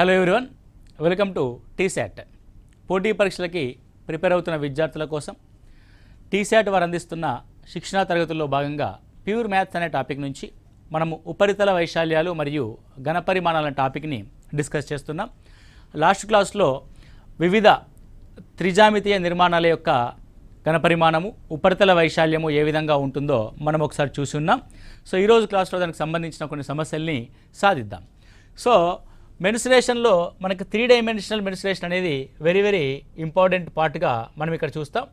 Hello everyone, welcome to T-SAT. పోటీ పరీక్షలకి prepare అవుతున్న విద్యార్థుల కోసం టీశాట్ వారు అందిస్తున్న శిక్షణా తరగతుల్లో భాగంగా ప్యూర్ మ్యాథ్స్ అనే టాపిక్ నుంచి మనము ఉపరితల వైశాల్యాలు మరియు ఘనపరిమాణాల టాపిక్ని డిస్కస్ చేస్తున్నాం. లాస్ట్ క్లాస్లో వివిధ త్రిజామితీయ నిర్మాణాల యొక్క ఘనపరిమాణము, ఉపరితల వైశాల్యము ఏ విధంగా ఉంటుందో మనం ఒకసారి చూసి ఉన్నాం. సో ఈరోజు క్లాస్లో దానికి సంబంధించిన కొన్ని సమస్యల్ని సాధిద్దాం. సో మెన్సురేషన్లో మనకి 3 డైమెన్షనల్ మెన్సురేషన్ అనేది వెరీ ఇంపార్టెంట్ పార్ట్గా మనం ఇక్కడ చూస్తాం.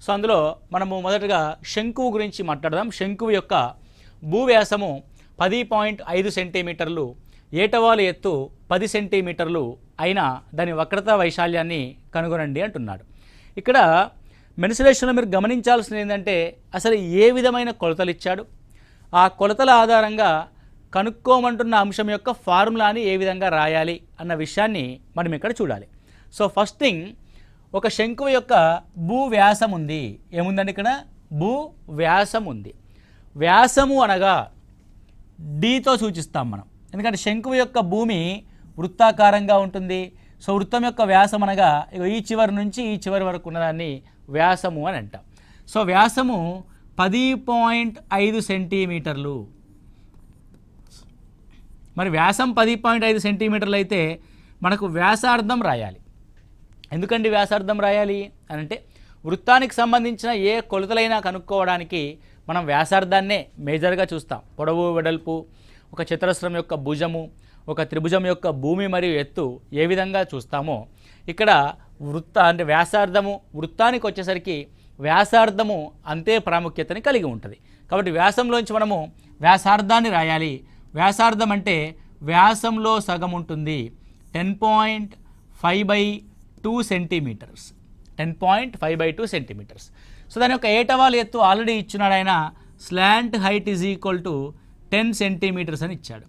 సో అందులో మనము మొదటగా శంకువు గురించి మాట్లాడదాం. శంకువు యొక్క భూవ్యాసము 10.5 సెంటీమీటర్లు, ఏటవాలు ఎత్తు 10 సెంటీమీటర్లు అయినా దాని వక్రతా వైశాల్యాన్ని కనుగొనండి అంటున్నాడు. ఇక్కడ మెన్సురేషన్లో మీరు గమనించాల్సింది ఏంటంటే అసలు ఏ విధమైన కొలతలు ఇచ్చాడు, ఆ కొలతల ఆధారంగా కనుక్కోమంటున్న అంశం యొక్క ఫార్ములాని ఏ విధంగా రాయాలి అన్న విషయాన్ని మనం ఇక్కడ చూడాలి. సో ఫస్ట్ థింగ్, ఒక శంకువు యొక్క భూవ్యాసం ఉంది. ఏముందండి ఇక్కడ? భూవ్యాసం ఉంది. వ్యాసము అనగా డీతో సూచిస్తాం మనం, ఎందుకంటే శంకువు యొక్క భూమి వృత్తాకారంగా ఉంటుంది. సో వృత్తం యొక్క వ్యాసం అనగా ఈ చివరి నుంచి ఈ చివరి వరకు ఉన్నదాన్ని వ్యాసము అని అంటాం. సో వ్యాసము 10.5 సెంటీమీటర్లు. మరి వ్యాసం 10.5 సెంటీమీటర్లు అయితే మనకు వ్యాసార్థం రాయాలి. ఎందుకండి వ్యాసార్థం రాయాలి అని అంటే, వృత్తానికి సంబంధించిన ఏ కొలతలైనా కనుక్కోవడానికి మనం వ్యాసార్థాన్నే మేజర్గా చూస్తాం. పొడవు, వెడల్పు, ఒక చతురస్రం యొక్క భుజము, ఒక త్రిభుజం యొక్క భూమి మరియు ఎత్తు ఏ విధంగా చూస్తామో ఇక్కడ అంటే వ్యాసార్థము వృత్తానికి వచ్చేసరికి వ్యాసార్థము అంతే ప్రాముఖ్యతని కలిగి ఉంటుంది. కాబట్టి వ్యాసంలోంచి మనము వ్యాసార్థాన్ని రాయాలి. వ్యాసార్థం అంటే వ్యాసంలో సగం ఉంటుంది, 10.5/2 సెంటీమీటర్స్. 10.5/2 సెంటీమీటర్స్. సో దాని యొక్క ఏటవాలు ఎత్తు ఆల్రెడీ ఇచ్చినాడు ఆయన. Slant height is equal to 10 centimetres అని ఇచ్చాడు.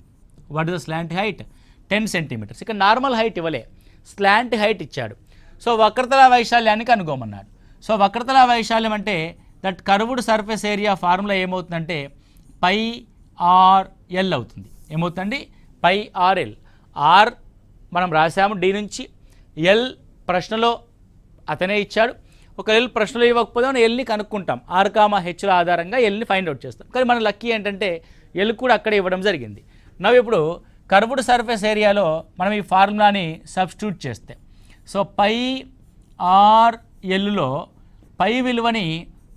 What is the slant height? 10 centimetres. ఇక్కడ నార్మల్ హైట్ ఇవ్వలే, స్లాంట్ హైట్ ఇచ్చాడు. సో వక్రతల వైశాల్యాన్ని కనుగొమన్నాడు. సో వక్రతల వైశాల్యం అంటే that curved surface area formula ఏమవుతుందంటే πr/l అవుతుంది. ఏమవుతుందండి? πr/l. ఆర్ మనం రాసాము డి నుంచి, ఎల్ ప్రశ్నలో అతనే ఇచ్చాడు. ఒక ఎల్ ప్రశ్నలో ఇవ్వకపోతే మనం ఎల్ని కనుక్కుంటాం. r,h ఆధారంగా ఎల్ని ఫైండ్ అవుట్ చేస్తాం. కానీ మన లక్కీ ఏంటంటే ఎల్ కూడా అక్కడే ఇవ్వడం జరిగింది. నవ్వు ఇప్పుడు కర్వ్డ్ సర్ఫేస్ ఏరియాలో మనం ఈ ఫార్ములాని సబ్స్టిట్యూట్ చేస్తే, సో πr/lలో పై విలువని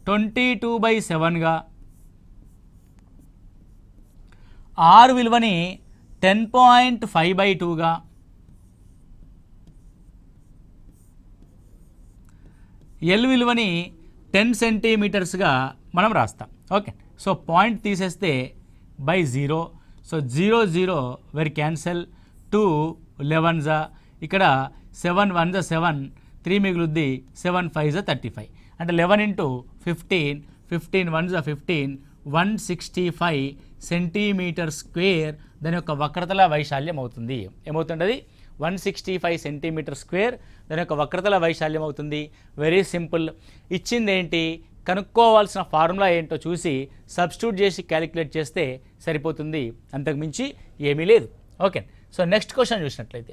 22/7గా, ఆర్ విలువని 10.5/2గా, ఎల్ విలువని 10 సెంటీమీటర్స్గా మనం రాస్తాం. ఓకే, సో పాయింట్ తీసేస్తే by 0. So 0 0 very cancel. 2 11s, ఇక్కడ 7 1s 7, 3 మిగులుద్ది, 7 5s 35. అంటే 11 × 15, 15 1s 15, 165 సెంటీమీటర్ స్క్వేర్ దాని యొక్క వక్రతల వైశాల్యం అవుతుంది. ఏమవుతుంది? 165 సెంటీమీటర్ స్క్వేర్ దాని యొక్క వక్రతల వైశాల్యం అవుతుంది. Very simple. ఇచ్చింది ఏంటి, కనుక్కోవాల్సిన ఫార్ములా ఏంటో చూసి సబ్స్టిట్యూట్ చేసి క్యాలిక్యులేట్ చేస్తే సరిపోతుంది, అంతకుమించి ఏమీ లేదు. ఓకే, సో నెక్స్ట్ క్వశ్చన్ చూసినట్లయితే,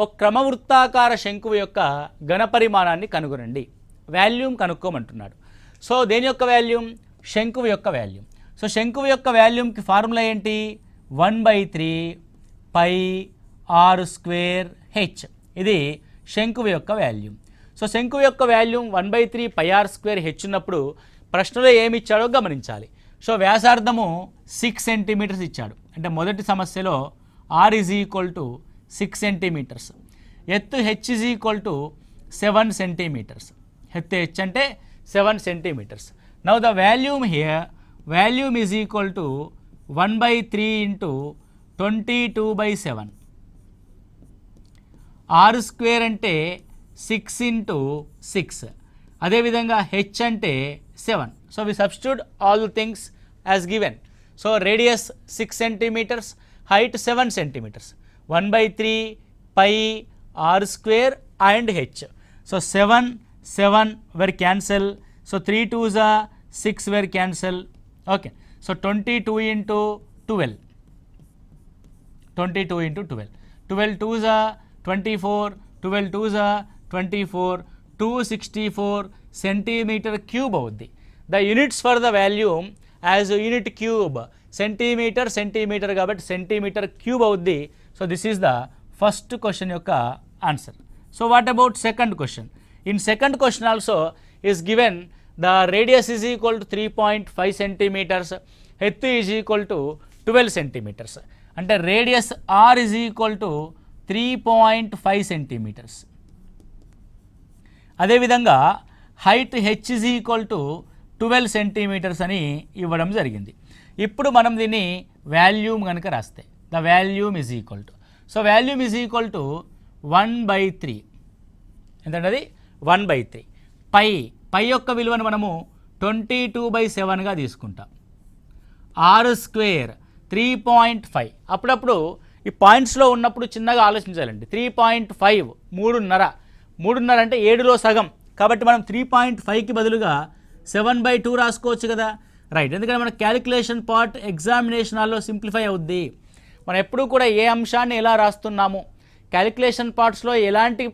ఒక క్రమవృత్తాకార శంకువు యొక్క ఘనపరిమాణాన్ని కనుగొనండి. వాల్యూమ్ కనుక్కోమంటున్నాడు. సో దేని యొక్క వాల్యూమ్? శంకువు యొక్క వాల్యూమ్. సో శంకువు యొక్క వాల్యూమ్కి ఫార్ములా ఏంటి? 1/3 πr²h. ఇది శంకువు యొక్క వాల్యూమ్. సో శంకువు యొక్క వాల్యూమ్ 1/3 πr²h ఉన్నప్పుడు ప్రశ్నలో ఏమి ఇచ్చాడో గమనించాలి. సో వ్యాసార్థము 6 సెంటీమీటర్స్ ఇచ్చాడు. అంటే మొదటి సమస్యలో r is equal to 6 centimetres, ఎత్తు h is equal to 7 centimetres. ఎత్తు h అంటే 7 centimetres. Now the volume here, volume is equal to 1/3 × 22/7. r² అంటే 6 × 6. అదేవిధంగా h అంటే 7. So we substitute all the things as given. So radius 6 centimetres, height 7 centimetres. 1/3 πr² and h. So 7 7 were cancel. So 3 2s 6 were cancel. Okay, so 22 × 12. 22 × 12. 12 2s 24, 12 2s 24, 264 centimetre cube అవుద్ది. The units for the volume as unit cube centimetre కాబట్టి centimetre cube అవుద్ది. So this is the first question యొక్క answer. So what about second question? In second question also is given the radius is equal to 3.5 centimetres, ఎత్తు is equal to 12 centimetres. అంటే radius R is equal to 3.5 centimetres. అదేవిధంగా height H is equal to 12 centimetres అని ఇవ్వడం జరిగింది. ఇప్పుడు మనం దీన్ని volume కనుక రాస్తే the volume is equal to, so volume is equal to 1/3. ఎంతంటే అది 1/3. పై యొక్క విలువను మనము 22/7గా తీసుకుంటాం. R square 3.5. అప్పుడప్పుడు ఈ పాయింట్స్లో ఉన్నప్పుడు చిన్నగా ఆలోచించాలండి. 3.5 3.5 అంటే 7లో సగం. కాబట్టి మనం 3.5కి బదులుగా 7/2 రాసుకోవచ్చు కదా, రైట్. ఎందుకంటే మన క్యాలిక్యులేషన్ పార్ట్ ఎగ్జామినేషన్ హాల్లో సింప్లిఫై అవుద్ది. మనం ఎప్పుడూ కూడా ఏ అంశాన్ని ఎలా రాస్తున్నాము, క్యాలిక్యులేషన్ పార్ట్స్లో ఎలాంటి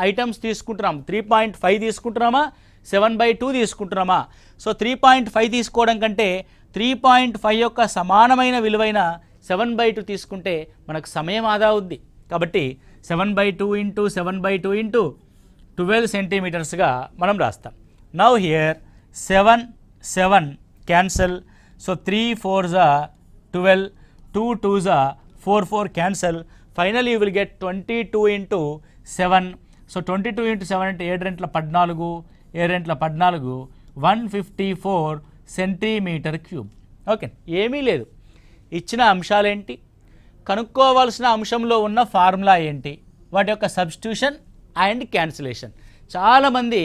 ఐటమ్స్ తీసుకుంటున్నాము, 3.5 తీసుకుంటున్నామా 7/2 తీసుకుంటున్నామా. సో 3.5 తీసుకోవడం కంటే 3.5 యొక్క సమానమైన విలువైన 7/2 తీసుకుంటే మనకు సమయం ఆదా అవుద్ది. కాబట్టి 7/2 ఇంటూ 7/2 ఇంటూ 12 సెంటీమీటర్స్గా మనం రాస్తాం. Now here 7 cancel. So 3 4s 12, 2 2s 4 cancel. Final you will get 22 into 7. So 22 into 7 అంటే 7 రెంట్ల 14, 7 రెంట్ల 14, 154 సెంటీమీటర్ క్యూబ్. ఓకే, ఏమీ లేదు. ఇచ్చిన అంశాలేంటి, కనుక్కోవాల్సిన అంశంలో ఉన్న ఫార్ములా ఏంటి, వాటి యొక్క సబ్స్టిట్యూషన్ అండ్ క్యాన్సిలేషన్. చాలామంది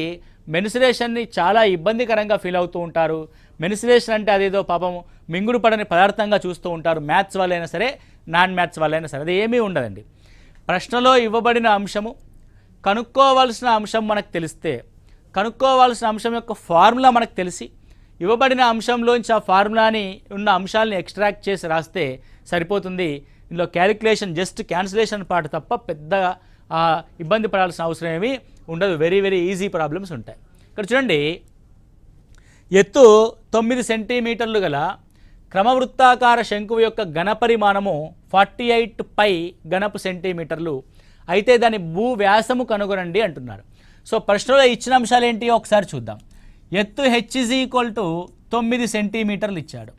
మెన్సురేషన్ని చాలా ఇబ్బందికరంగా ఫీల్ అవుతూ ఉంటారు. మెన్సురేషన్ అంటే అదేదో పాపం మింగుడు పడని పదార్థంగా చూస్తూ ఉంటారు. మ్యాథ్స్ వాళ్ళైనా సరే, నాన్ మ్యాథ్స్ వాళ్ళైనా సరే, అది ఏమీ ఉండదండి. ప్రశ్నలో ఇవ్వబడిన అంశము, కనుక్కోవాల్సిన అంశం మనకు తెలిస్తే, కనుక్కోవాల్సిన అంశం యొక్క ఫార్ములా మనకు తెలిసి, ఇవ్వబడిన అంశంలోంచి ఆ ఫార్ములాని ఉన్న అంశాలని ఎక్స్ట్రాక్ట్ చేసి రాస్తే సరిపోతుంది. ఇందులో క్యాలిక్యులేషన్ జస్ట్ క్యాన్సిలేషన్ పార్ట్ తప్ప పెద్దగా ఇబ్బంది పడాల్సిన అవసరం ఏమీ ఉండదు. వెరీ వెరీ ఈజీ ప్రాబ్లమ్స్ ఉంటాయి. ఇక్కడ చూడండి, ఎత్తు 9 సెంటీమీటర్లు గల క్రమవృత్తాకార శంకువు యొక్క ఘనపరిమాణము 48 పై ఘనపు సెంటీమీటర్లు అయితే దాని భూ వ్యాసము కనుగొనండి అంటున్నారు. సో ప్రశ్నలో ఇచ్చిన అంశాలు ఏంటి ఒకసారి చూద్దాం. ఎత్తు హెచ్ ఈజ్ ఈక్వల్ టు 9 సెంటీమీటర్లు ఇచ్చాడు.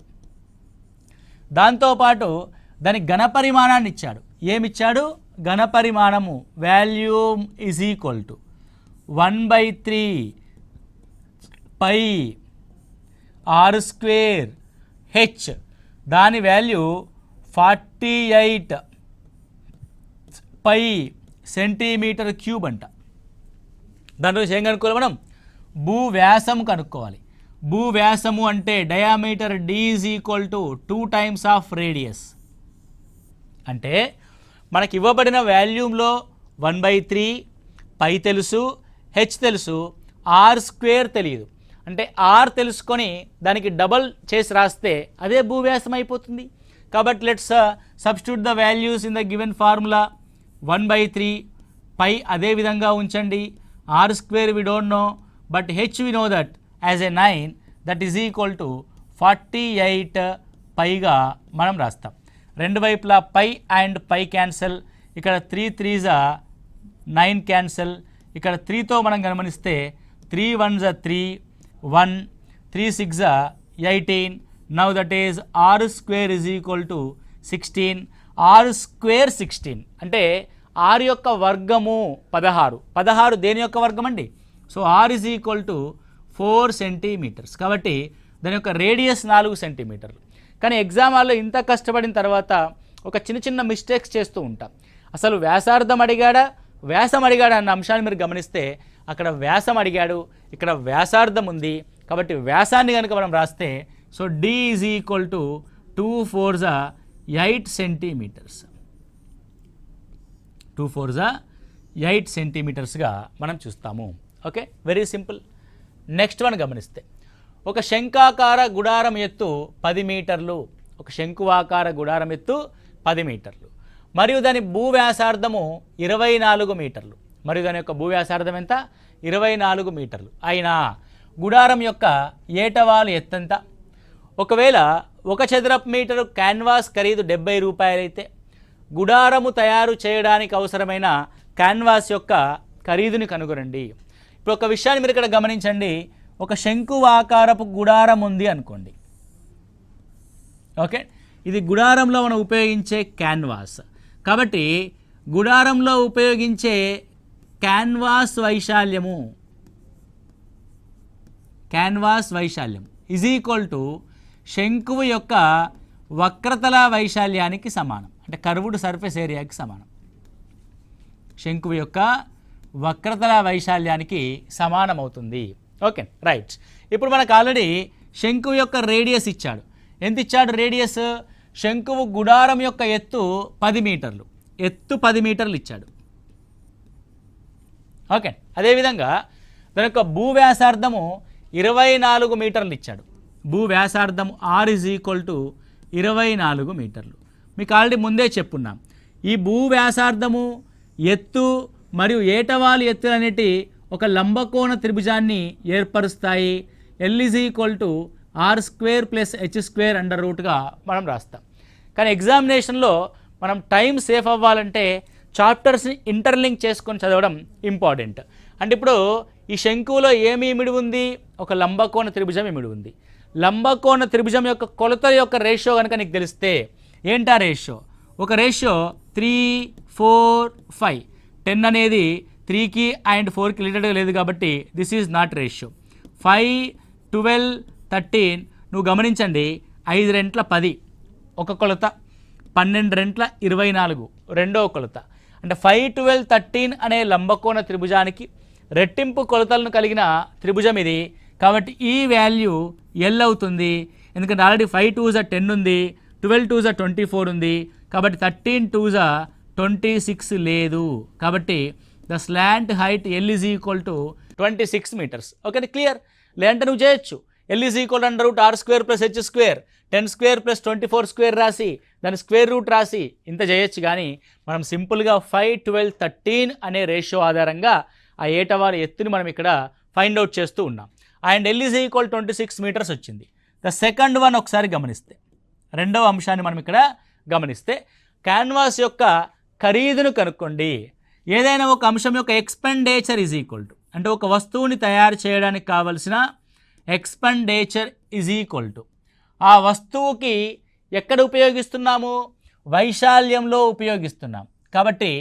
దాంతోపాటు దాని ఘనపరిమాణాన్ని ఇచ్చాడు. ఏమిచ్చాడు? ఘనపరిమాణము volume is equal to 1/3 pi R square H. దాని వాల్యూ 48 పై సెంటీమీటర్ క్యూబ్ అంట. దాని నుంచి ఏం కనుక్కోవాలి మనం? భూవ్యాసం కనుక్కోవాలి. భూవ్యాసము అంటే diameter d is equal to 2 times of radius. అంటే మనకి ఇవ్వబడిన వాల్యూమ్లో 1/3 పై తెలుసు, హెచ్ తెలుసు, ఆర్ స్క్వేర్ తెలియదు. అంటే ఆర్ తెలుసుకొని దానికి డబల్ చేసి రాస్తే అదే భూవ్యాసం అయిపోతుంది. కాబట్టి let's substitute the values in the given formula. 1/3 pi అదే విధంగా ఉంచండి. R square we don't know, but h we know that as a 9, that is equal to 48 పైగా మనం రాస్తాం. రెండు వైపులా పై అండ్ పై క్యాన్సల్. ఇక్కడ 3 3s 9 క్యాన్సల్. ఇక్కడ 3తో మనం గమనిస్తే 3 1s 3, 1 3 6 18. Now that is r square is equal to 16. R square 16 అంటే ఆర్ యొక్క వర్గము 16. 16 దేని యొక్క వర్గం అండి? So r is equal to 4 centimetres. కాబట్టి దాని యొక్క రేడియస్ 4 సెంటీమీటర్లు. కానీ ఎగ్జామ్ హాల్లో ఇంత కష్టపడిన తర్వాత ఒక చిన్న చిన్న మిస్టేక్స్ చేస్తూ ఉంటాం. అసలు వ్యాసార్థం అడిగాడా, వ్యాసం అడిగాడా అన్న అంశాన్ని మీరు గమనిస్తే అక్కడ వ్యాసం అడిగాడు, ఇక్కడ వ్యాసార్థం ఉంది. కాబట్టి వ్యాసాన్ని కనుక మనం రాస్తే so d is equal to 2 4s 8 centimetres. 2 4s 8 సెంటీమీటర్స్గా మనం చూస్తాము. Okay, very simple. Next one గమనిస్తే ఒక శంఖాకార గుడారం ఎత్తు 10 మీటర్లు. ఒక శంకువాకార గుడారం ఎత్తు 10 మీటర్లు. మరియు దాని భూవ్యాసార్థము 24 మీటర్లు. మరియు దాని యొక్క భూవ్యాసార్థం ఎంత? 24 మీటర్లు. అయినా గుడారం యొక్క ఏటవాలు ఎత్తంత? ఒకవేళ 1 చదరపు మీటరు క్యాన్వాస్ ఖరీదు 70 రూపాయలైతే గుడారము తయారు చేయడానికి అవసరమైన క్యాన్వాస్ యొక్క ఖరీదుని కనుగొనండి. ఇప్పుడు ఒక విషయాన్ని మీరు ఇక్కడ గమనించండి. ఒక శంకువాకారపు గుడారం ఉంది అనుకోండి. ఓకే, ఇది గుడారంలో మనం ఉపయోగించే క్యాన్వాస్. కాబట్టి గుడారంలో ఉపయోగించే క్యాన్వాస్ వైశాల్యం ఈజ్ ఈక్వల్ టు శంకువు యొక్క వక్రతల వైశాల్యానికి సమానం. అంటే కర్వ్డ్ సర్ఫేస్ ఏరియాకి సమానం. శంకువు యొక్క వక్రతల వైశాల్యానికి సమానం అవుతుంది. Okay, right. ఇప్పుడు మనకు ఆల్రెడీ శంకువు యొక్క రేడియస్ ఇచ్చాడు. ఎంత ఇచ్చాడు రేడియస్? శంకువు గుడారం యొక్క ఎత్తు 10 మీటర్లు. ఎత్తు 10 మీటర్లు ఇచ్చాడు. ఓకే, అదేవిధంగా దాని యొక్క భూవ్యాసార్థము 24 మీటర్లు ఇచ్చాడు. భూవ్యాసార్థం R ఈజ్ ఈక్వల్ టు 24 మీటర్లు. మీకు ఆల్రెడీ ముందే చెప్పున్నాం. ఈ భూవ్యాసార్థము, ఎత్తు మరియు ఏటవాలు ఎత్తులు అనేటి ఒక లంబకోణ త్రిభుజాన్ని ఏర్పరుస్తాయి. L is equal to R² + H² under రూట్గా మనం రాస్తాం. కానీ ఎగ్జామినేషన్లో మనం టైం సేఫ్ అవ్వాలంటే చాప్టర్స్ని ఇంటర్లింక్ చేసుకొని చదవడం ఇంపార్టెంట్. అంటే ఇప్పుడు ఈ శంకువులో ఏమి ఇమిడి ఉంది? ఒక లంబకోణ త్రిభుజం ఇమిడి ఉంది. లంబకోణ త్రిభుజం యొక్క కొలతల యొక్క రేషియో కనుక నీకు తెలిస్తే ఏంటా రేషియో? ఒక రేషియో 3, 4, 5. 10 అనేది 3కి అండ్ 4కి రిలేటెడ్గా లేదు కాబట్టి దిస్ ఈజ్ నాట్ రేషియో. 5, 12, 13 నువ్వు గమనించండి. 5 రెంట్ల 10 ఒక కొలత, 12 రెంట్ల 24 రెండవ కొలత. అంటే 5, 12, 13 అనే లంబకోణ త్రిభుజానికి రెట్టింపు కొలతలను కలిగిన త్రిభుజం ఇది. కాబట్టి ఈ వాల్యూ L అవుతుంది. ఎందుకంటే ఆల్రెడీ 5 2s 10 ఉంది, 12 2s 24 ఉంది. కాబట్టి 13 2s 26 లేదు. కాబట్టి the slant height L is equal to 26 metres. Okay, clear? లేదంటే నువ్వు చేయొచ్చు. L is equal under root R² + H², 10² + 24² రాసి దాని స్క్వేర్ రూట్ రాసి ఇంత చేయొచ్చు. కానీ మనం సింపుల్గా 5, 12, 13 అనే రేషియో ఆధారంగా ఆ ఏటవారి ఎత్తుని మనం ఇక్కడ ఫైండ్ అవుట్ చేస్తూ ఉన్నాం. And L is equal 26 metres వచ్చింది. ద సెకండ్ వన్ ఒకసారి గమనిస్తే, రెండవ అంశాన్ని మనం ఇక్కడ గమనిస్తే, క్యాన్వాస్ యొక్క ఖరీదును కనుక్కోండి. ఏదైనా ఒక అంశం యొక్క ఎక్స్పెండిచర్ ఈజ్ ఈక్వల్ టు, అంటే ఒక వస్తువుని తయారు చేయడానికి కావలసిన ఎక్స్పెండిచర్ ఈజ్ ఈక్వల్ టు ఆ వస్తువుకి ఎక్కడ ఉపయోగిస్తున్నాము? వైశాల్యంలో ఉపయోగిస్తున్నాం. కాబట్టి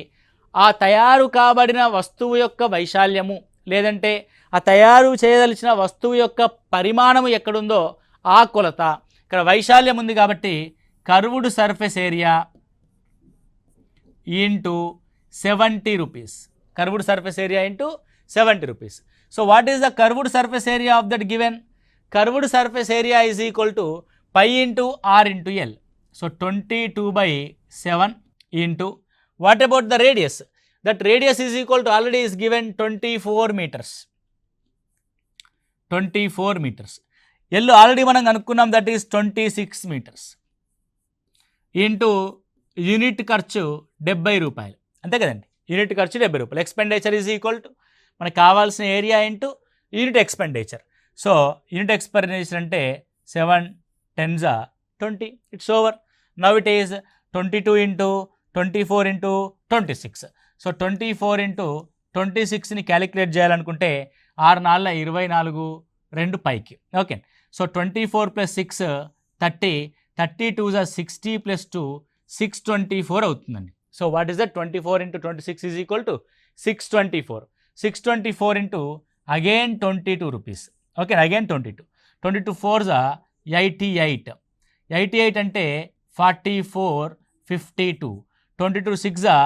ఆ తయారు కాబడిన వస్తువు యొక్క వైశాల్యము లేదంటే ఆ తయారు చేయదలిచిన వస్తువు యొక్క పరిమాణము ఎక్కడుందో ఆ కొలత. ఇక్కడ వైశాల్యం ఉంది కాబట్టి curved surface area into 70 rupees. Curved surface area into 70 rupees. So what is the curved surface area of that given? Curved surface area is equal to π into R into L. So 22/7 into what about the radius? That radius is equal to already is given 24 metres. 24 metres. L already మనం అనుకున్నాం, that is 26 metres into unit ఖర్చు 70 రూపాయలు. అంతే కదండి, unit ఖర్చు 70 రూపాయలు. Expenditure is equal to మనకు కావాల్సిన area into unit expenditure. So unit expenditure అంటే 7 10s 20. It's over. Now it is 22 into 24 into 26. So 24 into 26ని క్యాలిక్యులేట్ చేయాలనుకుంటే 6 4 24 2 పైకి. ఓకే, సో 24 + 6 30, 32s 60 + 2 624 అవుతుందండి. So what is that? 24 into 26 is equal to 624. 624 into again 22 rupees. Okay, again 22. 22 4s 88. 88 అంటే 44 52. 22 6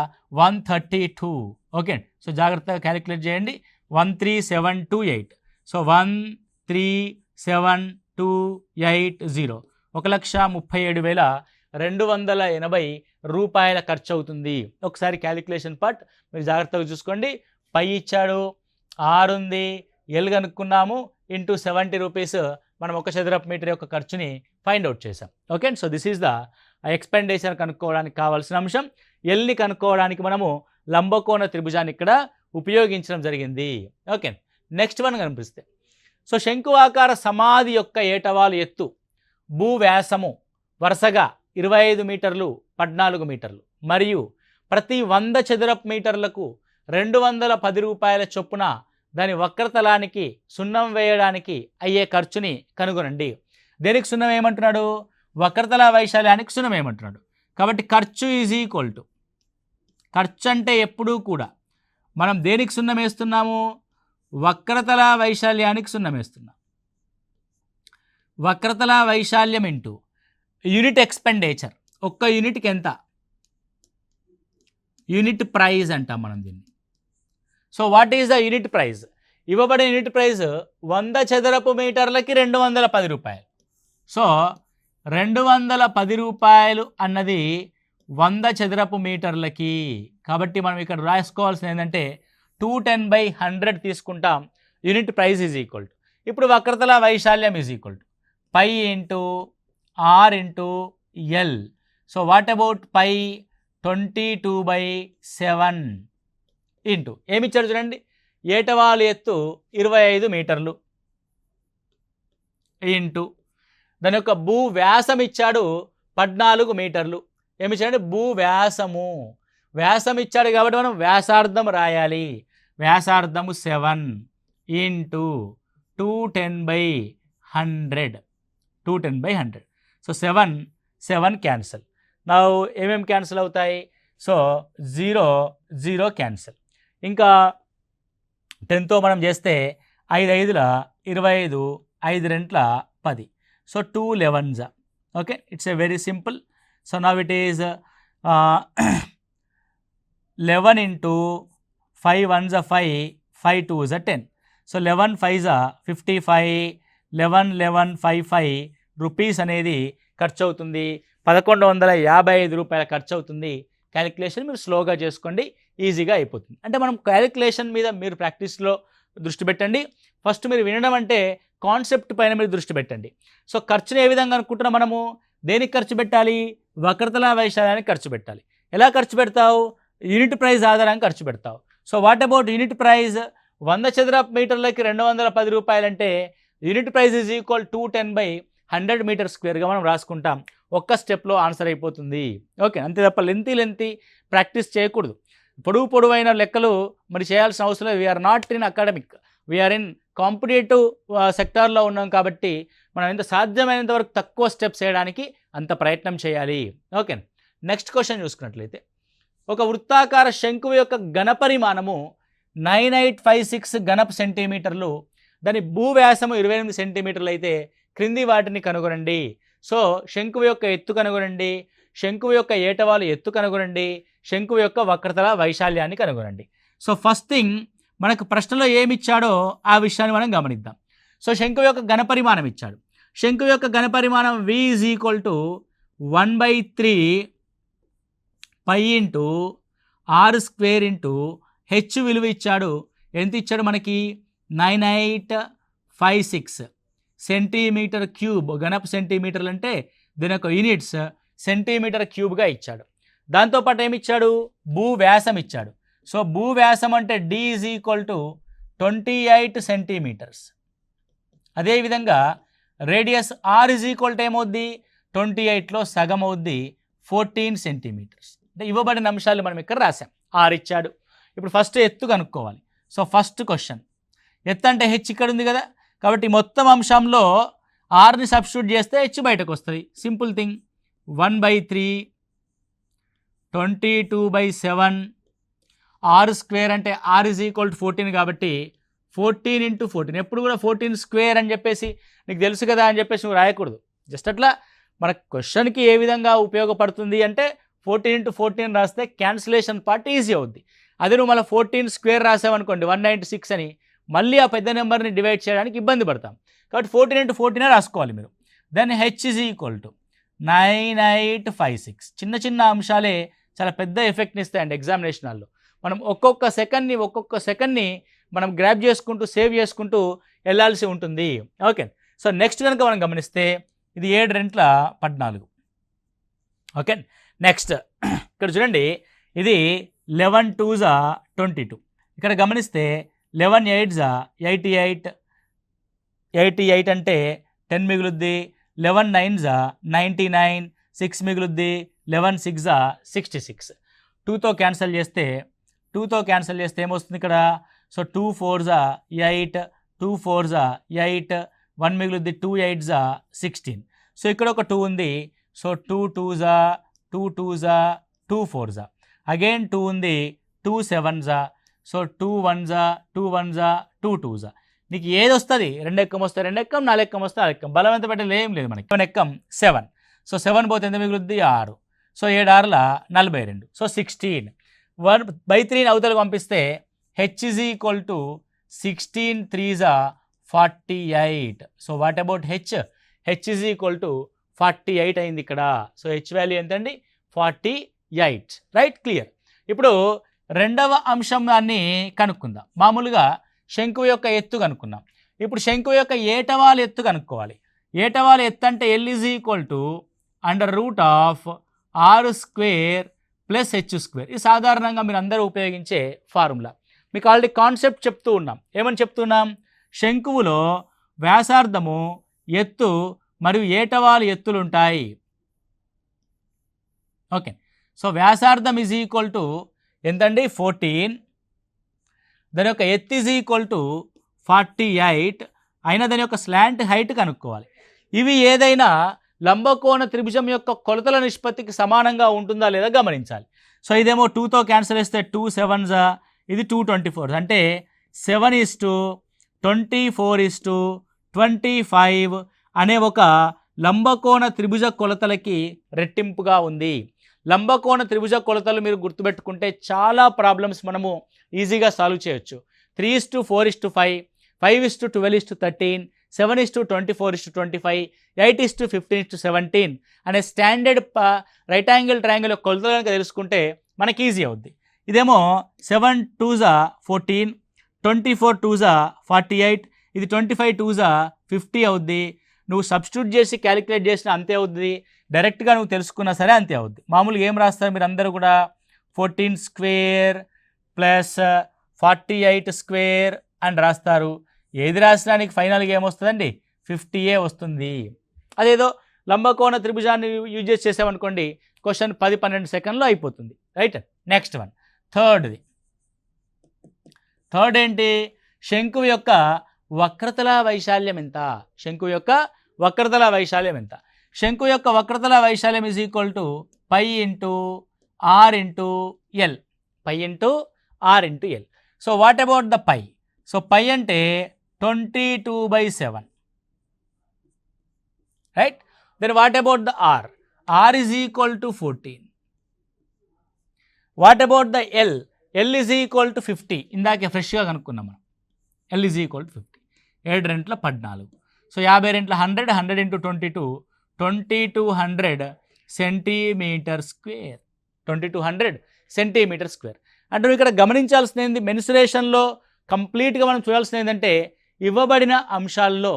132. Okay, so జాగ్రత్తగా calculate చేయండి. 13728. So 13728 1,37,280 రూపాయల ఖర్చు అవుతుంది. ఒకసారి క్యాలిక్యులేషన్ పార్ట్ మీరు జాగ్రత్తగా చూసుకోండి. పై ఇచ్చాడు, R ఉంది, L కనుక్కున్నాము, ఇంటూ 70 రూపీస్ మనం 1 చదరపు మీటర్ యొక్క ఖర్చుని ఫైండ్ అవుట్ చేసాం. Okay, so this is the expenditure కనుక్కోవడానికి కావాల్సిన అంశం. ఎల్ని కనుక్కోవడానికి మనము లంబకోణ త్రిభుజాన్ని ఇక్కడ ఉపయోగించడం జరిగింది. ఓకే, నెక్స్ట్ వన్ కనిపిస్తే సో శంకువాకార సమాధి యొక్క ఏటవాలు ఎత్తు భూవ్యాసము వరుసగా 25 మీటర్లు 14 మీటర్లు మరియు ప్రతి 100 చదరపు మీటర్లకు 210 రూపాయల చొప్పున దాని వక్రతలానికి సున్నం వేయడానికి అయ్యే ఖర్చుని కనుగొనండి. దేనికి సున్నం ఏమంటున్నాడు? వక్రతల వైశాల్యానికి సున్నం ఏమంటున్నాడు. కాబట్టి ఖర్చు ఈజ్ ఈక్వల్ టు, ఖర్చు అంటే ఎప్పుడూ కూడా మనం దేనికి సున్నం వేస్తున్నాము? వక్రతల వైశాల్యానికి సున్నం వేస్తున్నాం. వక్రతల వైశాల్యం ఇంటూ యూనిట్ ఎక్స్పెండిచర్, ఒక్క యూనిట్కి ఎంత, యూనిట్ ప్రైజ్ అంటాం మనం దీన్ని. So what is the unit price? ఇవ్వబడిన యూనిట్ ప్రైజ్ 100 చదరపు మీటర్లకి 210 రూపాయలు. సో 210 రూపాయలు అన్నది 100 చదరపు మీటర్లకి. కాబట్టి మనం ఇక్కడ రాసుకోవాల్సింది ఏంటంటే 210/100 తీసుకుంటాం. Unit price is equal to, ఇప్పుడు వక్రతల వైశాల్యం is equal to pi into R into L. So what about pi? 22/7 into ఏమిచ్చాడు చూడండి, ఏటవాలు ఎత్తు 25 మీటర్లు ఇంటూ దాని యొక్క భూ వ్యాసం ఇచ్చాడు 14 మీటర్లు. ఏమిచ్చాడంటే భూ వ్యాసము, వ్యాసం ఇచ్చాడు కాబట్టి మనం వ్యాసార్థం రాయాలి. వ్యాసార్థము 7 ఇంటూ 210/100. 210/100. So 7 cancel. నా ఏమేమి క్యాన్సిల్ అవుతాయి? So 0 cancel. ఇంకా 10తో మనం చేస్తే 5 5ల 25, 5 2ల 10. So 2 11s. Okay, it's a very simple. So now it is 11 into 5 1s 5, 5 2s 10. So 11 5s 55, 11 11 55 rupees అనేది ఖర్చు అవుతుంది. 1155 రూపాయల ఖర్చు అవుతుంది. క్యాలిక్యులేషన్ మీరు స్లోగా చేసుకోండి, ఈజీగా అయిపోతుంది. అంటే మనం క్యాలిక్యులేషన్ మీద మీరు ప్రాక్టీస్లో దృష్టి పెట్టండి. ఫస్ట్ మీరు వినడం అంటే కాన్సెప్ట్ పైన మీరు దృష్టి పెట్టండి. సో ఖర్చుని ఏ విధంగా అనుకుంటున్నా మనము? దేనికి ఖర్చు పెట్టాలి? వక్రతల వైశాల్యానికి ఖర్చు పెట్టాలి. ఎలా ఖర్చు పెడతావు? యూనిట్ ప్రైస్ ఆధారంగా ఖర్చు పెడతావు. So what about unit price? 100 చదరపు మీటర్లకి 210 రూపాయలు అంటే unit price is equal 210/100 metre స్క్వేర్గా మనం రాసుకుంటాం. ఒక్క స్టెప్లో ఆన్సర్ అయిపోతుంది. ఓకే, అంతే తప్ప లెంతీ ప్రాక్టీస్ చేయకూడదు. పొడవైన లెక్కలు మరి చేయాల్సిన అవసరం లేదు. We are not in academic, we are in competitive సెక్టార్లో ఉన్నాం కాబట్టి మనం ఎంత సాధ్యమైనంత వరకు తక్కువ స్టెప్స్ చేయడానికి అంత ప్రయత్నం చేయాలి. ఓకే, నెక్స్ట్ క్వశ్చన్ చూసుకున్నట్లయితే ఒక వృత్తాకార శంకువు యొక్క ఘనపరిమాణము 9856 ఘనపు సెంటీమీటర్లు, దాని భూవ్యాసము 28 సెంటీమీటర్లు అయితే క్రింది వాటిని కనుగొనండి. సో శంకువు యొక్క ఎత్తు కనుగొనండి, శంకువు యొక్క ఏటవాలు ఎత్తు కనుగొనండి, శంకువు యొక్క వక్రతల వైశాల్యాన్ని కనుగొనండి. సో ఫస్ట్ థింగ్ మనకు ప్రశ్నలో ఏమి ఇచ్చాడో ఆ విషయాన్ని మనం గమనిద్దాం. సో శంకువు యొక్క ఘనపరిమాణం ఇచ్చాడు. శంకువు యొక్క ఘనపరిమాణం V is equal to 1/3 pi into r square into h విలువ ఇచ్చాడు. ఎంత ఇచ్చాడు మనకి? 9856 సెంటీమీటర్ క్యూబ్. ఘనపు సెంటీమీటర్లు అంటే దీని యొక్క యూనిట్స్ సెంటీమీటర్ క్యూబ్గా ఇచ్చాడు. దాంతోపాటు ఏమి ఇచ్చాడు? భూవ్యాసం ఇచ్చాడు. సో భూవ్యాసం అంటే D is equal to 28 centimetres. అదేవిధంగా radius R is equal to ఏమవుద్ది? 28లో సగం అవుద్ది, 14 సెంటీమీటర్స్. అంటే ఇవ్వబడిన అంశాలు మనం ఇక్కడ రాసాం. R ఇచ్చాడు. ఇప్పుడు ఫస్ట్ ఎత్తు కనుక్కోవాలి. సో ఫస్ట్ క్వశ్చన్, ఎత్తు అంటే హెచ్ ఇక్కడ ఉంది కదా, కాబట్టి మొత్తం అంశంలో ఆర్ని సబ్స్టిట్యూట్ చేస్తే హెచ్ బయటకు వస్తుంది. Simple thing. 1/3 22/7 ఆర్ స్క్వేర్ అంటే ఆర్ ఈజ్ ఈక్వల్ టు 14 కాబట్టి 14 ఇంటూ 14. ఎప్పుడు కూడా 14 స్క్వేర్ అని చెప్పేసి నీకు తెలుసు కదా అని చెప్పేసి నువ్వు రాయకూడదు. జస్ట్ అట్లా మన క్వశ్చన్కి ఏ విధంగా ఉపయోగపడుతుంది అంటే 14 ఇంటూ 14 రాస్తే క్యాన్సిలేషన్ పార్ట్ ఈజీ అవుద్ది. అదే నువ్వు మళ్ళీ 14 స్క్వేర్ రాసావనుకోండి 196 అని, మళ్ళీ ఆ పెద్ద నెంబర్ని డివైడ్ చేయడానికి ఇబ్బంది పడతాం. కాబట్టి 14 ఇంటూ 14 రాసుకోవాలి మీరు. Then h is equal to 9856. చిన్న అంశాలే చాలా పెద్ద ఎఫెక్ట్ని ఇస్తాయండి ఎగ్జామినేషన్ హాల్లో. మనం ఒక్కొక్క సెకండ్ని మనం గ్రాప్ చేసుకుంటూ సేవ్ చేసుకుంటూ వెళ్ళాల్సి ఉంటుంది. ఓకే, సో నెక్స్ట్ కనుక మనం గమనిస్తే ఇది 7 2 14. ఓకే, నెక్స్ట్ ఇక్కడ చూడండి ఇది 11 2s 22. ఇక్కడ గమనిస్తే 11 8s 88, 88 అంటే 10 మిగులుద్ది, 11 9s 99, 6 మిగులుద్ది, 11 6s 66. 2తో క్యాన్సిల్ చేస్తే ఏమొస్తుంది ఇక్కడ? So 2 4s 8, 2 4s 8, 1 మిగులుద్ది, 2 8s 16. So ఇక్కడ ఒక 2 ఉంది. So 2 2s 2 2s 2 4s, again 2 ఉంది, 2 7s, so 2 1s 2 1s 2 2s. నీకు ఏది వస్తుంది? 2 ఎక్కం వస్తే 2 ఎక్కం, 4 ఎక్కం వస్తే 4 ఎక్కం, బలం ఎంత పెట్టాలి? ఏం లేదు మనకి. 7 ఎక్కం 7. సో 7 పోతే ఎంత మిగులుద్ది? 6. సో 7 6 42. సో 16. 1/3 అవతలకు పంపిస్తే h is equal to 16 3s 48. So what about h? h is equal to 48 అయింది ఇక్కడ. సో h వాల్యూ ఎంతండి? 48. Right, clear. ఇప్పుడు రెండవ అంశాన్ని కనుక్కుందాం. మామూలుగా శంకువు యొక్క ఎత్తు కనుక్కున్నాం. ఇప్పుడు శంకువు యొక్క ఏటవాలు ఎత్తు కనుక్కోవాలి. ఏటవాలు ఎత్తు అంటే L is equal to √r² plus h². ఇది సాధారణంగా మీరు అందరూ ఉపయోగించే ఫార్ములా. మీకు ఆల్రెడీ కాన్సెప్ట్ చెప్తూ ఉన్నాం. ఏమని చెప్తున్నాం? శంకువులో వ్యాసార్థము, ఎత్తు మరియు ఏటవాలు ఎత్తులు ఉంటాయి. ఓకే. సో వ్యాసార్థం ఈజ్ ఈక్వల్ టు ఎంతండి? 14. దాని యొక్క ఎత్తు ఈజ్ ఈక్వల్ టు 48 అయినా దాని యొక్క స్లాంట్ హైట్ కనుక్కోవాలి. ఇవి ఏదైనా లంబకోణ త్రిభుజం యొక్క కొలతల నిష్పత్తికి సమానంగా ఉంటుందా లేదా గమనించాలి. సో ఇదేమో 2తో క్యాన్సిల్ చేస్తే 2 7s, ఇది 2 24, అంటే 7:24:25 అనే ఒక లంబకోణ త్రిభుజ కొలతలకి రెట్టింపుగా ఉంది. లంబకోణ త్రిభుజ కొలతలు మీరు గుర్తుపెట్టుకుంటే చాలా ప్రాబ్లమ్స్ మనము ఈజీగా సాల్వ్ చేయొచ్చు. 3:4:5, 5:12:13, 7:24:25, 8:15:17 అనే స్టాండర్డ్ రైట్ యాంగిల్ ట్రయాంగిల్ యొక్క కొలతలు కనుక తెలుసుకుంటే మనకి ఈజీ అవుద్ది. ఇదేమో 7 2s 14, 24 2s 48, ఇది 25 2s 50 అవుద్ది. నువ్వు సబ్స్టిట్యూట్ చేసి క్యాలిక్యులేట్ చేసినా అంతే అవుద్ది, డైరెక్ట్గా నువ్వు తెలుసుకున్నా సరే అంతే అవుద్ది. మామూలుగా ఏం రాస్తారు మీరు అందరూ కూడా? 14² ప్లస్ 48² అని రాస్తారు. ఏది రాసినా నీకు ఫైనల్గా ఏమొస్తుందండి? 50 వస్తుంది. అదేదో లంబకోణ త్రిభుజాన్ని యూజ్ చేసి చేసామనుకోండి, క్వశ్చన్ 10-12 సెకండ్లో అయిపోతుంది. రైట్, నెక్స్ట్ వన్, థర్డ్ ఏంటి? శంకువు యొక్క వక్రతల వైశాల్యం ఎంత? శంకువు యొక్క వక్రతల వైశాల్యం ఎంత? శంకువు యొక్క వక్రతల వైశాల్యం is equal to π × r × l. π × r × l. So what about the π? So π అంటే 22/7. Right. Then what about the r? r is equal to 14. What about the l? l is equal to 50. ఇందాకే ఫ్రెష్గా కనుక్కున్నాం మనం. l is equal to 50. 7 రెంట్ల 14. So 50 రెంట్ల 100, 100 × 22, 2200 centimetre square. 2200 centimetre square. అంటే ఇక్కడ గమనించాల్సింది ఏంది? మెన్సురేషన్లో కంప్లీట్గా మనం చూడాల్సింది ఏంటంటే, ఇవ్వబడిన అంశాల్లో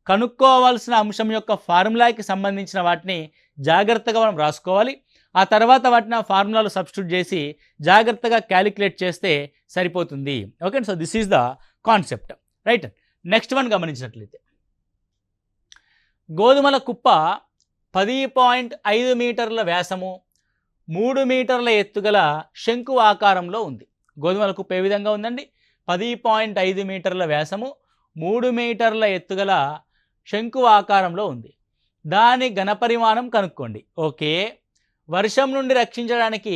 కనుక్కోవాల్సిన అంశం యొక్క ఫార్ములాకి సంబంధించిన వాటిని జాగ్రత్తగా మనం రాసుకోవాలి. ఆ తర్వాత వాటిని ఆ ఫార్ములాలో సబ్స్టిట్యూట్ చేసి జాగ్రత్తగా క్యాలిక్యులేట్ చేస్తే సరిపోతుంది. Okay, so this is the concept. Right, next one గమనించినట్లయితే, గోధుమల కుప్ప 10.5 మీటర్ల వ్యాసము, 3 మీటర్ల ఎత్తుగల శంకు ఆకారంలో ఉంది. గోధుమల కుప్ప ఏ విధంగా ఉందండి? 10.5 మీటర్ల వ్యాసము, 3 మీటర్ల ఎత్తుగల శంకు ఆకారంలో ఉంది. దాని ఘనపరిమాణం కనుక్కోండి. ఓకే, వర్షం నుండి రక్షించడానికి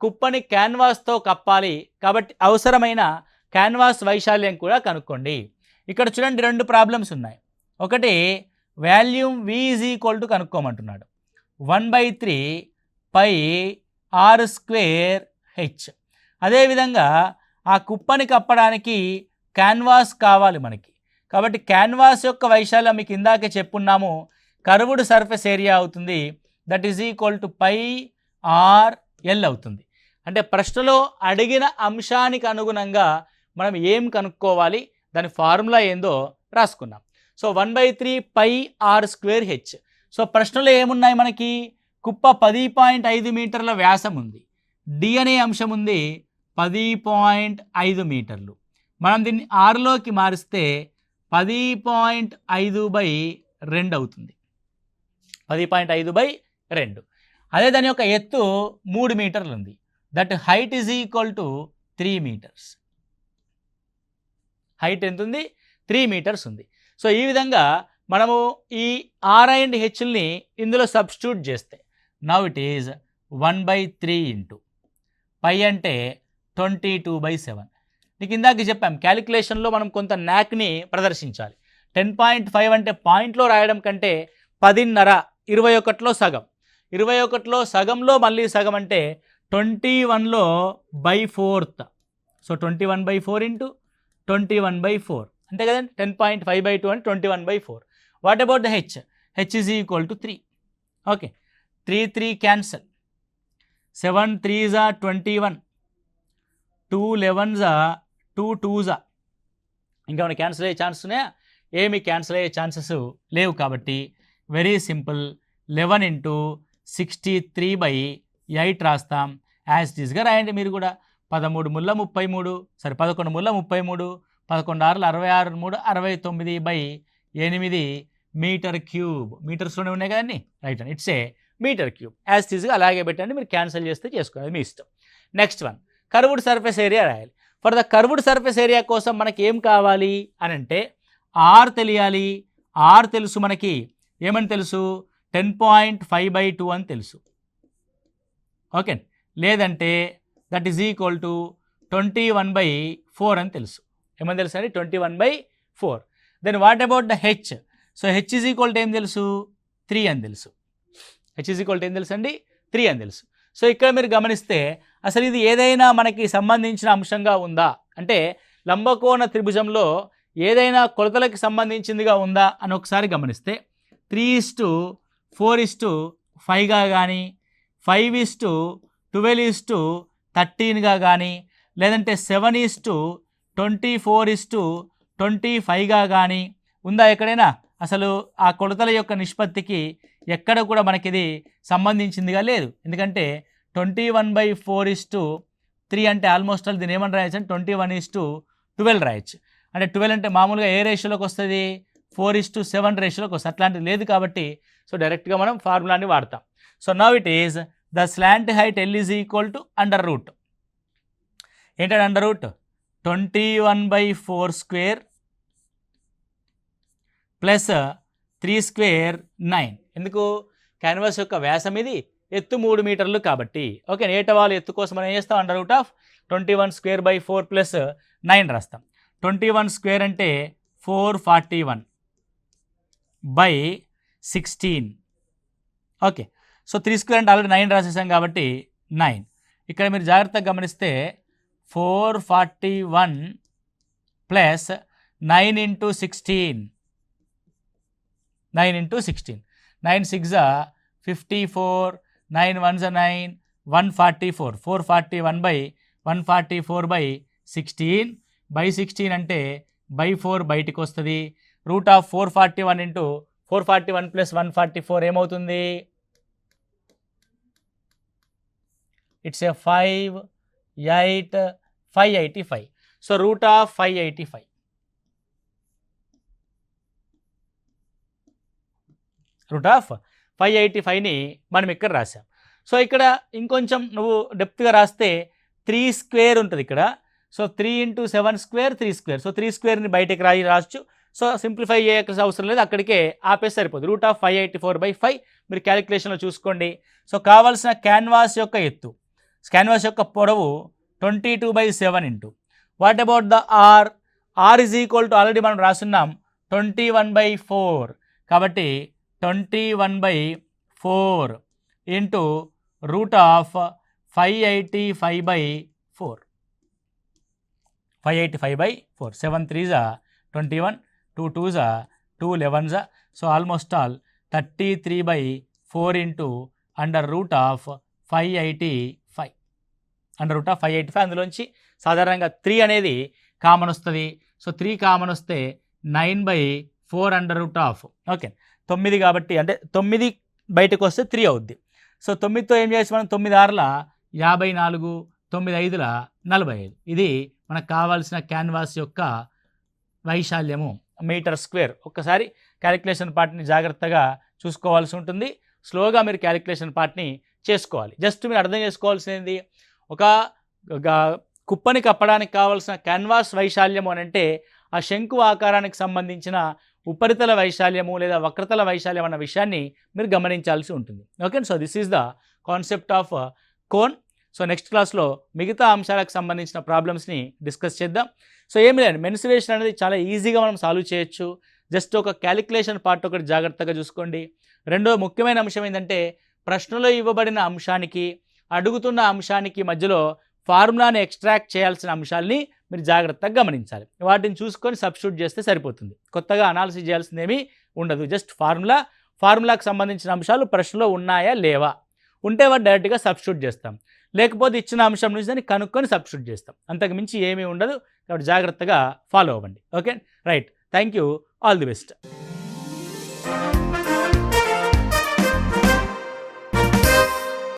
కుప్పని క్యాన్వాస్తో కప్పాలి కాబట్టి అవసరమైన క్యాన్వాస్ వైశాల్యం కూడా కనుక్కోండి. ఇక్కడ చూడండి, 2 ప్రాబ్లమ్స్ ఉన్నాయి. ఒకటి volume V is equal to కనుక్కోమంటున్నాడు. 1/3 πr²h. అదేవిధంగా ఆ కుప్పని కప్పడానికి క్యాన్వాస్ కావాలి మనకి. కాబట్టి క్యాన్వాస్ యొక్క వైశాల్యం మీకు ఇందాకే చెప్పున్నాము, కర్వ్డ్ సర్ఫేస్ ఏరియా అవుతుంది. That is equal to πr/l అవుతుంది. అంటే ప్రశ్నలో అడిగిన అంశానికి అనుగుణంగా మనం ఏం కనుక్కోవాలి, దాని ఫార్ములా ఏందో రాసుకున్నాం. So 1/3 πr²h. సో ప్రశ్నలో ఏమున్నాయి మనకి? కుప్ప 10.5 మీటర్ల వ్యాసం ఉంది, డి అనే అంశం ఉంది 10.5 మీటర్లు. మనం దీన్ని ఆరులోకి మారిస్తే 10.5/2 అవుతుంది. 10.5/2. అదే దాని యొక్క ఎత్తు 3 మీటర్లు ఉంది. That height is equal to 3 metres. Height ఎంత ఉంది? 3 మీటర్స్ ఉంది. సో ఈ విధంగా మనము ఈ ఆర్ అండ్ హెచ్ని ఇందులో సబ్స్టిట్యూట్ చేస్తే now it is 1/3 into pi అంటే 22/7. నీకు ఇందాక చెప్పాం క్యాలిక్యులేషన్లో మనం కొంత న్యాక్ని ప్రదర్శించాలి. 10.5 అంటే పాయింట్లో రాయడం కంటే 10.5 21లో సగం, 21లో సగంలో మళ్ళీ సగం అంటే 21లో /4. సో 21/4 ఇంటూ 21/4 అంతే కదండి. 10.5/2 అంటే 21/4. What about the H? H is equal to 3. Okay, 3 cancel, 7 3s are 21, 2 11s are 2 2s are. ఇంకేమైనా క్యాన్సిల్ అయ్యే ఛాన్స్ ఉన్నాయా? ఏమి క్యాన్సిల్ అయ్యే ఛాన్సెస్ లేవు. కాబట్టి వెరీ సింపుల్, 11 ఇంటూ 63/8 రాస్తాం. యాజ్ ఇట్ ఈస్గా రాయండి మీరు కూడా. 13 ముళ్ళ 33, సరే 11 ముళ్ళ 33, 11 6 66, 69/8 మీటర్ క్యూబ్. మీటర్స్లోనే ఉన్నాయి కదండి, రైట్ అండి. It's a metre cube. As it ఈస్గా అలాగే పెట్టండి, మీరు క్యాన్సిల్ చేస్తే చేసుకోవాలి, మీ ఇష్టం. Next one, curved surface area రాయాలి. For the curved surface area కోసం మనకి ఏం కావాలి అని అంటే ఆర్ తెలియాలి. ఆర్ తెలుసు మనకి, ఏమని తెలుసు? 10.5/2 అని తెలుసు. ఓకే, లేదంటే దట్ ఈజ్ ఈక్వల్ టు 21/4 అని తెలుసు. ఏమని తెలుసు అండి? 21/4. Then what about the h? So h is equal to ఏం తెలుసు? 3 అని తెలుసు. హెచ్ ఈజ్ ఈక్వల్ టు ఏం తెలుసు అండి? 3 అని తెలుసు. సో ఇక్కడ మీరు గమనిస్తే అసలు ఇది ఏదైనా మనకి సంబంధించిన అంశంగా ఉందా అంటే లంబకోణ త్రిభుజంలో ఏదైనా కొలతలకి సంబంధించిందిగా ఉందా అని ఒకసారి గమనిస్తే 3:4:5గా కానీ 5:12:13గా కానీ లేదంటే 7:24:25గా కానీ ఉందా ఎక్కడైనా? అసలు ఆ కొలతల యొక్క నిష్పత్తికి ఎక్కడ కూడా మనకి ఇది సంబంధించిందిగా లేదు. ఎందుకంటే 21/4:3 అంటే ఆల్మోస్ట్ ఆల్ దీన్ని ఏమని రాయచ్చు అంటే 21:12 రాయొచ్చు. అంటే 12 అంటే మామూలుగా ఏ రేషియోలోకి వస్తుంది? 4:7 రేషియోలోకి వస్తుంది. అట్లాంటిది లేదు కాబట్టి సో డైరెక్ట్గా మనం ఫార్ములాని వాడతాం. So now it is the slant height L is equal to under root. ఏంటంటే అండర్ రూట్ 21/4² ప్లస్ 3² 9. ఎందుకు? క్యాన్వాస్ యొక్క వ్యాసం ఇది, ఎత్తు 3 మీటర్లు కాబట్టి. ఓకే, ఏటవాలు ఎత్తు కోసం మనం ఏం చేస్తాం? అండర్ రూట్ ఆఫ్ 21²/4 ప్లస్ 9 రాస్తాం. 21² అంటే 441/16. ఓకే, సో 3² అంటే ఆల్రెడీ 9 రాసేసాం కాబట్టి 9. ఇక్కడ మీరు జాగ్రత్తగా గమనిస్తే 441 ప్లస్ 9 ఇంటూ 16, 9 ఇంటూ 16, 9 6 54, 9 1 9, 144, 441/144/16 అంటే /4 బయటికి వస్తుంది. రూట్ ఆఫ్ 441 ఇంటూ 441 ప్లస్ 144 ఏమవుతుంది? It's a 585. So root of 585. Root of 585ని మనం ఇక్కడ రాసాం. సో ఇక్కడ ఇంకొంచెం నువ్వు డెప్త్గా రాస్తే 3² ఉంటుంది ఇక్కడ. సో 3 × 7² 3². సో 3²ని బయటకు రాయచ్చు. సో సింప్లిఫై చేయవలసిన అవసరం లేదు, అక్కడికే ఆపేసి సరిపోతుంది. రూట్ ఆఫ్ 584/5 మీరు క్యాలిక్యులేషన్లో చూసుకోండి. సో కావాల్సిన క్యాన్వాస్ యొక్క ఎత్తు, క్యాన్వాస్ యొక్క పొడవు 22/7 into what about the r? R is equal to already మనం రాస్తున్నాం 21/4 కాబట్టి 21/4 into root of 585/4. 585/4. 7 3s are 21, 2 2s are 2 11s are. So almost all 33/4 into under root of 585. Under root of 585 అందులోంచి సాధారణంగా 3 అనేది కామన్ వస్తుంది. So 3 common వస్తే 9/4 under root of. Okay, 9 కాబట్టి అంటే 9 బయటకు వస్తే 3 అవుద్ది. సో 9తో ఏం చేసి మనం 9 6 54, 9 5ల 45. ఇది మనకు కావాల్సిన క్యాన్వాస్ యొక్క వైశాల్యము మీటర్ స్క్వేర్. ఒక్కసారి క్యాలిక్యులేషన్ పార్ట్ని జాగ్రత్తగా చూసుకోవాల్సి ఉంటుంది. స్లోగా మీరు క్యాలిక్యులేషన్ పార్ట్ని చేసుకోవాలి. జస్ట్ మీరు అర్థం చేసుకోవాల్సింది, ఒక కుప్పని కప్పడానికి కావాల్సిన క్యాన్వాస్ వైశాల్యము అని అంటే ఆ శంకు ఆకారానికి సంబంధించిన ఉపరితల వైశాల్యము లేదా వక్రతల వైశాల్యం అన్న విషయాన్ని మీరు గమనించాల్సి ఉంటుంది. Okay, so this is the concept of cone. So next క్లాస్లో మిగతా అంశాలకు సంబంధించిన ప్రాబ్లమ్స్ని డిస్కస్ చేద్దాం. సో ఏమి లేదు, మెన్సురేషన్ అనేది చాలా ఈజీగా మనం సాల్వ్ చేయొచ్చు. జస్ట్ ఒక క్యాలిక్యులేషన్ పార్ట్ ఒకటి జాగ్రత్తగా చూసుకోండి. రెండో ముఖ్యమైన అంశం ఏంటంటే, ప్రశ్నలో ఇవ్వబడిన అంశానికి అడుగుతున్న అంశానికి మధ్యలో ఫార్ములాని ఎక్స్ట్రాక్ట్ చేయాల్సిన అంశాలని మీరు జాగ్రత్తగా గమనించాలి. వాటిని చూసుకొని సబ్స్టిట్యూట్ చేస్తే సరిపోతుంది. కొత్తగా అనాలిసిస్ చేయాల్సింది ఏమీ ఉండదు. జస్ట్ ఫార్ములాకి సంబంధించిన అంశాలు ప్రశ్నలో ఉన్నాయా లేవా, ఉంటే వాటి డైరెక్ట్గా సబ్స్టిట్యూట్ చేస్తాం, లేకపోతే ఇచ్చిన అంశం నుంచి దాన్ని కనుక్కొని సబ్స్టిట్యూట్ చేస్తాం. అంతకు మించి ఏమీ ఉండదు. కాబట్టి జాగ్రత్తగా ఫాలో అవ్వండి. Okay, right, thank you, all the best.